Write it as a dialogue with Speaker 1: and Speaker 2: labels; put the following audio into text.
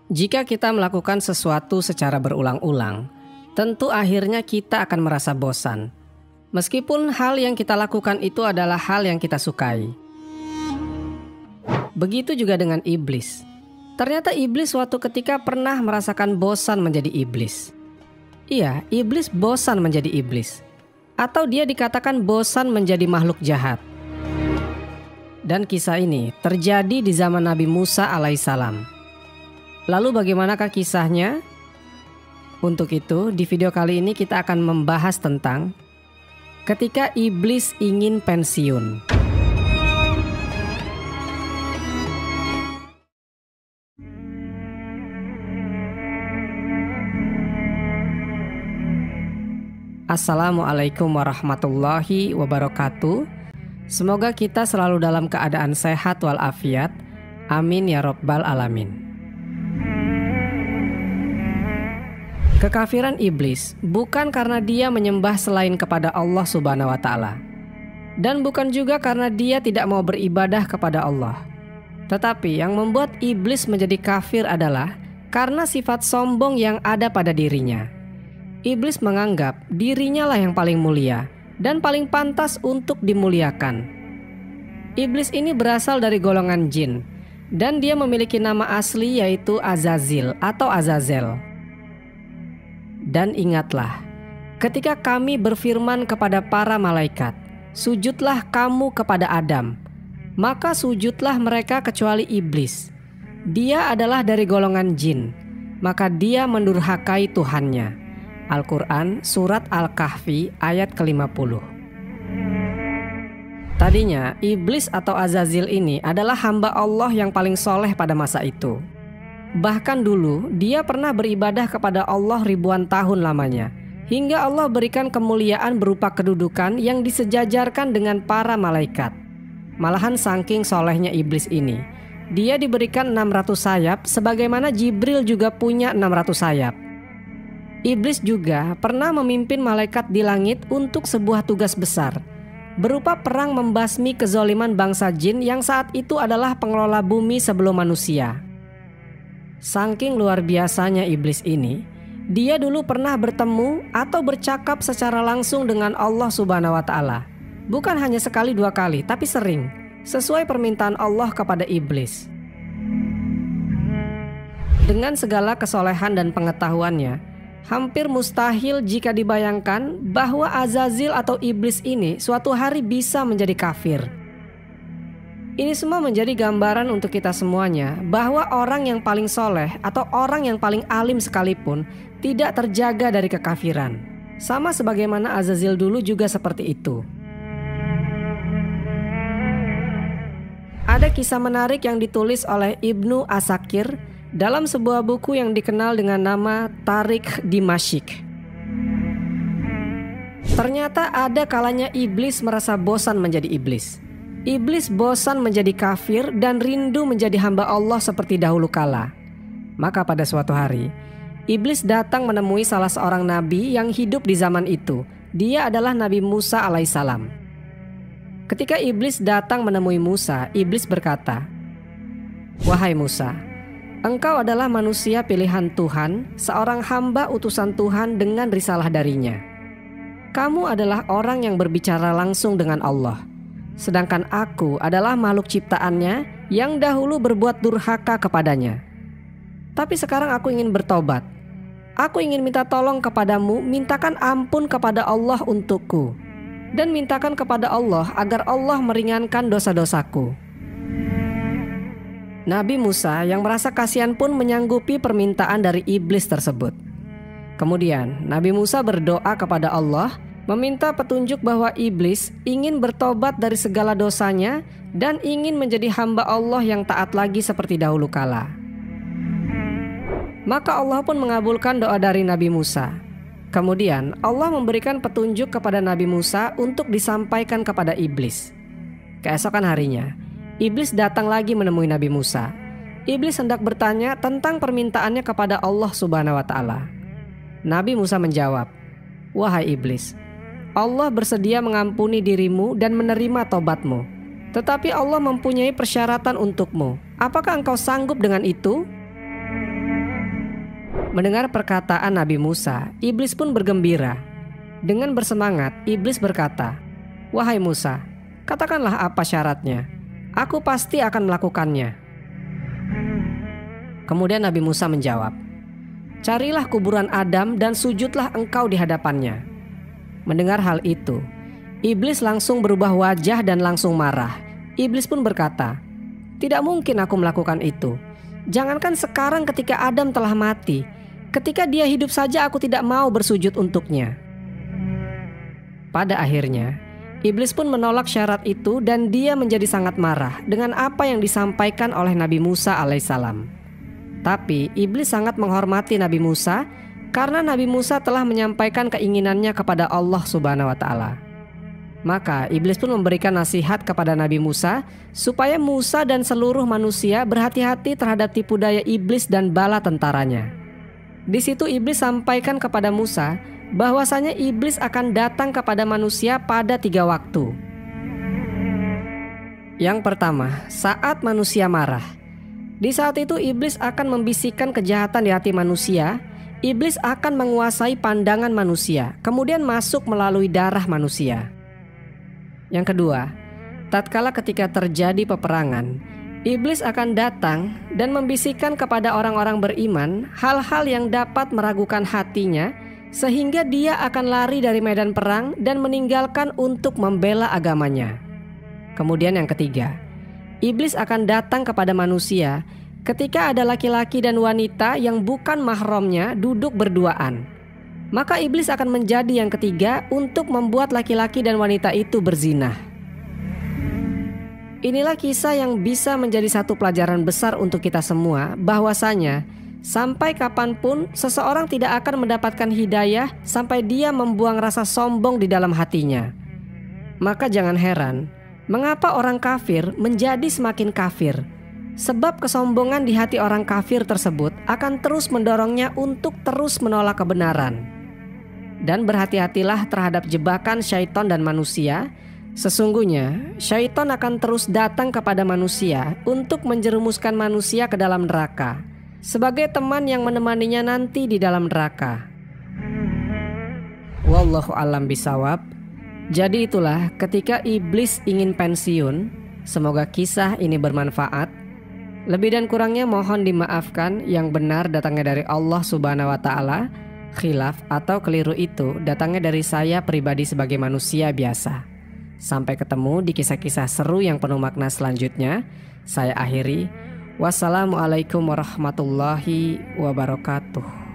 Speaker 1: Jika kita melakukan sesuatu secara berulang-ulang, tentu akhirnya kita akan merasa bosan. Meskipun hal yang kita lakukan itu adalah hal yang kita sukai. Begitu juga dengan iblis. Ternyata iblis suatu ketika pernah merasakan bosan menjadi iblis. Iya, iblis bosan menjadi iblis. Atau dia dikatakan bosan menjadi makhluk jahat. Dan kisah ini terjadi di zaman Nabi Musa alaihissalam. Lalu bagaimanakah kisahnya? Untuk itu, di video kali ini kita akan membahas tentang ketika iblis ingin pensiun. Assalamualaikum warahmatullahi wabarakatuh. Semoga kita selalu dalam keadaan sehat walafiat. Amin ya rabbal alamin. Kekafiran iblis bukan karena dia menyembah selain kepada Allah Subhanahu wa Ta'ala, dan bukan juga karena dia tidak mau beribadah kepada Allah. Tetapi yang membuat iblis menjadi kafir adalah karena sifat sombong yang ada pada dirinya. Iblis menganggap dirinya lah yang paling mulia dan paling pantas untuk dimuliakan. Iblis ini berasal dari golongan jin, dan dia memiliki nama asli yaitu Azazil atau Azazel. Dan ingatlah, ketika kami berfirman kepada para malaikat, sujudlah kamu kepada Adam, maka sujudlah mereka kecuali iblis. Dia adalah dari golongan jin, maka dia mendurhakai Tuhannya. Al-Quran Surat Al-Kahfi ayat ke-50. Tadinya iblis atau Azazil ini adalah hamba Allah yang paling soleh pada masa itu. Bahkan dulu dia pernah beribadah kepada Allah ribuan tahun lamanya, hingga Allah berikan kemuliaan berupa kedudukan yang disejajarkan dengan para malaikat. Malahan saking solehnya iblis ini, dia diberikan 600 sayap sebagaimana Jibril juga punya 600 sayap. Iblis juga pernah memimpin malaikat di langit untuk sebuah tugas besar, berupa perang membasmi kezoliman bangsa jin yang saat itu adalah pengelola bumi sebelum manusia. Saking luar biasanya iblis ini, dia dulu pernah bertemu atau bercakap secara langsung dengan Allah Subhanahu wa Ta'ala. Bukan hanya sekali dua kali, tapi sering, sesuai permintaan Allah kepada iblis. Dengan segala kesolehan dan pengetahuannya, hampir mustahil jika dibayangkan bahwa Azazil atau iblis ini suatu hari bisa menjadi kafir. Ini semua menjadi gambaran untuk kita semuanya bahwa orang yang paling soleh atau orang yang paling alim sekalipun tidak terjaga dari kekafiran. Sama sebagaimana Azazil dulu juga seperti itu. Ada kisah menarik yang ditulis oleh Ibnu Asakir dalam sebuah buku yang dikenal dengan nama Tarikh Dimashq. Ternyata ada kalanya iblis merasa bosan menjadi iblis. Iblis bosan menjadi kafir dan rindu menjadi hamba Allah seperti dahulu kala. Maka pada suatu hari, iblis datang menemui salah seorang nabi yang hidup di zaman itu. Dia adalah Nabi Musa alaihissalam. Ketika iblis datang menemui Musa, iblis berkata, "Wahai Musa, engkau adalah manusia pilihan Tuhan, seorang hamba utusan Tuhan dengan risalah darinya. Kamu adalah orang yang berbicara langsung dengan Allah. Sedangkan aku adalah makhluk ciptaannya yang dahulu berbuat durhaka kepadanya. Tapi sekarang aku ingin bertobat. Aku ingin minta tolong kepadamu, mintakan ampun kepada Allah untukku. Dan mintakan kepada Allah agar Allah meringankan dosa-dosaku." Nabi Musa yang merasa kasihan pun menyanggupi permintaan dari iblis tersebut. Kemudian Nabi Musa berdoa kepada Allah, meminta petunjuk bahwa iblis ingin bertobat dari segala dosanya dan ingin menjadi hamba Allah yang taat lagi seperti dahulu kala. Maka Allah pun mengabulkan doa dari Nabi Musa. Kemudian Allah memberikan petunjuk kepada Nabi Musa untuk disampaikan kepada iblis. Keesokan harinya, iblis datang lagi menemui Nabi Musa. Iblis hendak bertanya tentang permintaannya kepada Allah Subhanahu wa Ta'ala. Nabi Musa menjawab, "Wahai iblis, Allah bersedia mengampuni dirimu dan menerima tobatmu. Tetapi Allah mempunyai persyaratan untukmu. Apakah engkau sanggup dengan itu?" Mendengar perkataan Nabi Musa, iblis pun bergembira. Dengan bersemangat, iblis berkata, "Wahai Musa, katakanlah apa syaratnya. Aku pasti akan melakukannya." Kemudian Nabi Musa menjawab, "Carilah kuburan Adam dan sujudlah engkau di hadapannya." Mendengar hal itu, iblis langsung berubah wajah dan langsung marah. Iblis pun berkata, "Tidak mungkin aku melakukan itu. Jangankan sekarang ketika Adam telah mati, ketika dia hidup saja aku tidak mau bersujud untuknya." Pada akhirnya, iblis pun menolak syarat itu dan dia menjadi sangat marah dengan apa yang disampaikan oleh Nabi Musa alaihissalam. Tapi iblis sangat menghormati Nabi Musa karena Nabi Musa telah menyampaikan keinginannya kepada Allah Subhanahu wa Ta'ala. Maka iblis pun memberikan nasihat kepada Nabi Musa supaya Musa dan seluruh manusia berhati-hati terhadap tipu daya iblis dan bala tentaranya. Di situ iblis sampaikan kepada Musa bahwasanya iblis akan datang kepada manusia pada 3 waktu. Yang pertama, saat manusia marah. Di saat itu iblis akan membisikkan kejahatan di hati manusia. Iblis akan menguasai pandangan manusia, kemudian masuk melalui darah manusia. Yang kedua, tatkala ketika terjadi peperangan, iblis akan datang dan membisikkan kepada orang-orang beriman hal-hal yang dapat meragukan hatinya, sehingga dia akan lari dari medan perang dan meninggalkan untuk membela agamanya. Kemudian yang ketiga, iblis akan datang kepada manusia ketika ada laki-laki dan wanita yang bukan mahramnya duduk berduaan. Maka iblis akan menjadi yang ketiga untuk membuat laki-laki dan wanita itu berzinah. Inilah kisah yang bisa menjadi satu pelajaran besar untuk kita semua, bahwasanya sampai kapanpun seseorang tidak akan mendapatkan hidayah sampai dia membuang rasa sombong di dalam hatinya. Maka jangan heran mengapa orang kafir menjadi semakin kafir, sebab kesombongan di hati orang kafir tersebut akan terus mendorongnya untuk terus menolak kebenaran. Dan berhati-hatilah terhadap jebakan syaitan dan manusia. Sesungguhnya syaitan akan terus datang kepada manusia untuk menjerumuskan manusia ke dalam neraka, sebagai teman yang menemaninya nanti di dalam neraka. Wallahu a'lam bishawab. Jadi itulah ketika iblis ingin pensiun. Semoga kisah ini bermanfaat. Lebih dan kurangnya mohon dimaafkan. Yang benar datangnya dari Allah Subhanahu wa Ta'ala. Khilaf atau keliru itu datangnya dari saya pribadi sebagai manusia biasa. Sampai ketemu di kisah-kisah seru yang penuh makna selanjutnya. Saya akhiri. Wassalamualaikum warahmatullahi wabarakatuh.